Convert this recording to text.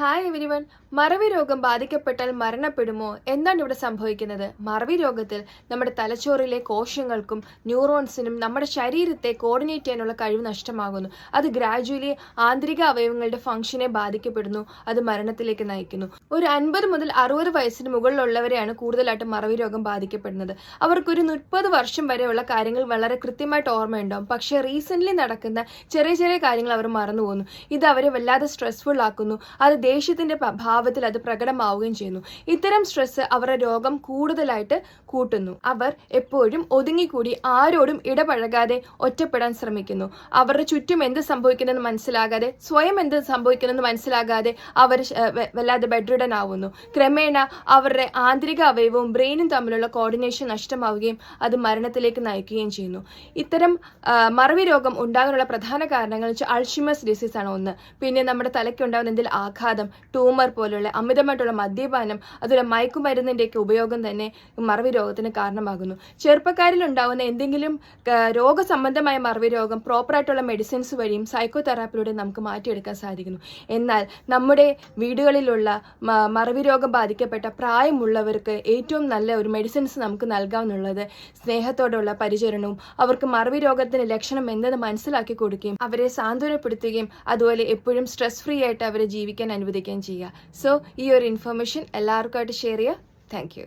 Hi everyone. മറവി രോഗം ബാധിക്കപ്പെട്ടാൽ മരണപ്പെടുമോ? എന്താണ് ഇവിടെ സംഭവിക്കുന്നത്? മറവി രോഗത്തിൽ നമ്മുടെ തലച്ചോറിലെ കോശങ്ങൾക്കും ന്യൂറോൺസിനും നമ്മുടെ ശരീരത്തെ കോർഡിനേറ്റ് ചെയ്യാനുള്ള കഴിവ് നഷ്ടമാകുന്നു. അത് ഗ്രാജുവലി ആന്തരിക അവയവങ്ങളുടെ ഫംഗ്ഷനെ ബാധിക്കപ്പെടുന്നു. അത് മരണത്തിലേക്ക് നയിക്കുന്നു. ഒരു 50 മുതൽ 60 വയസ്സിന് മുകളിലുള്ളവരെയാണ് കൂടുതലായിട്ടും മറവി രോഗം ബാധിക്കപ്പെടുന്നത്. അവർക്കൊരു 30 വർഷം വരെയുള്ള കാര്യങ്ങൾ വളരെ കൃത്യമായിട്ട് ഓർമ്മയുണ്ടാവും. പക്ഷേ റീസെൻ്റ്ലി നടക്കുന്ന ചെറിയ ചെറിയ കാര്യങ്ങൾ അവർ മറന്നു പോകുന്നു. ഇത് അവരെ വല്ലാതെ സ്ട്രെസ്ഫുൾ ആക്കുന്നു. അത് ദേഷ്യത്തിന്റെ ഭാവത്തിൽ അത് പ്രകടമാവുകയും ചെയ്യുന്നു. ഇത്തരം സ്ട്രെസ് അവരുടെ രോഗം കൂടുതലായിട്ട് കൂട്ടുന്നു. അവർ എപ്പോഴും ഒതുങ്ങിക്കൂടി ആരോടും ഇടപഴകാതെ ഒറ്റപ്പെടാൻ ശ്രമിക്കുന്നു. അവരുടെ ചുറ്റും എന്ത് സംഭവിക്കുന്നെന്ന് മനസ്സിലാകാതെ, സ്വയം എന്ത് സംഭവിക്കുന്നെന്ന് മനസ്സിലാകാതെ അവർ വല്ലാതെ ബെഡ്രിഡൻ ആവുന്നു. ക്രമേണ അവരുടെ ആന്തരിക അവയവവും ബ്രെയിനും തമ്മിലുള്ള കോർഡിനേഷൻ നഷ്ടമാവുകയും അത് മരണത്തിലേക്ക് നയിക്കുകയും ചെയ്യുന്നു. ഇത്തരം മറവി രോഗം ഉണ്ടാകാനുള്ള പ്രധാന കാരണങ്ങൾ അൾഷിമേഴ്സ് ഡിസീസ് ആണ് ഒന്ന്. പിന്നെ നമ്മുടെ തലയ്ക്കുണ്ടാകുന്ന എന്തെങ്കിലും ആഘാതം, ട്യൂമർ പോലുള്ള അമിതമായിട്ടുള്ള മദ്യപാനം, അതുപോലെ മയക്കുമരുന്നിൻ്റെയൊക്കെ ഉപയോഗം തന്നെ മറവി രോഗത്തിന് കാരണമാകുന്നു. ചെറുപ്പക്കാരിൽ ഉണ്ടാകുന്ന എന്തെങ്കിലും രോഗസംബന്ധമായ മറവി രോഗം പ്രോപ്പറായിട്ടുള്ള മെഡിസിൻസ് വഴിയും സൈക്കോ തെറാപ്പിയിലൂടെ നമുക്ക് മാറ്റിയെടുക്കാൻ സാധിക്കുന്നു. എന്നാൽ നമ്മുടെ വീടുകളിലുള്ള മറവി രോഗം ബാധിക്കപ്പെട്ട പ്രായമുള്ളവർക്ക് ഏറ്റവും നല്ല ഒരു മെഡിസിൻസ് നമുക്ക് നൽകാവുന്നുള്ളത് സ്നേഹത്തോടുള്ള പരിചരണവും അവർക്ക് മറവി രോഗത്തിന്റെ ലക്ഷണം എന്തെന്ന് മനസ്സിലാക്കി കൊടുക്കുകയും അവരെ സാന്ത്വനപ്പെടുത്തുകയും അതുപോലെ എപ്പോഴും സ്ട്രെസ് ഫ്രീ ആയിട്ട് അവരെ ജീവിക്കാൻ അനുവദിക്കുകയും ചെയ്യുക. സോ ഈ ഒരു ഇൻഫർമേഷൻ എല്ലാവർക്കുമായിട്ട് ഷെയർ ചെയ്യുക. Thank you.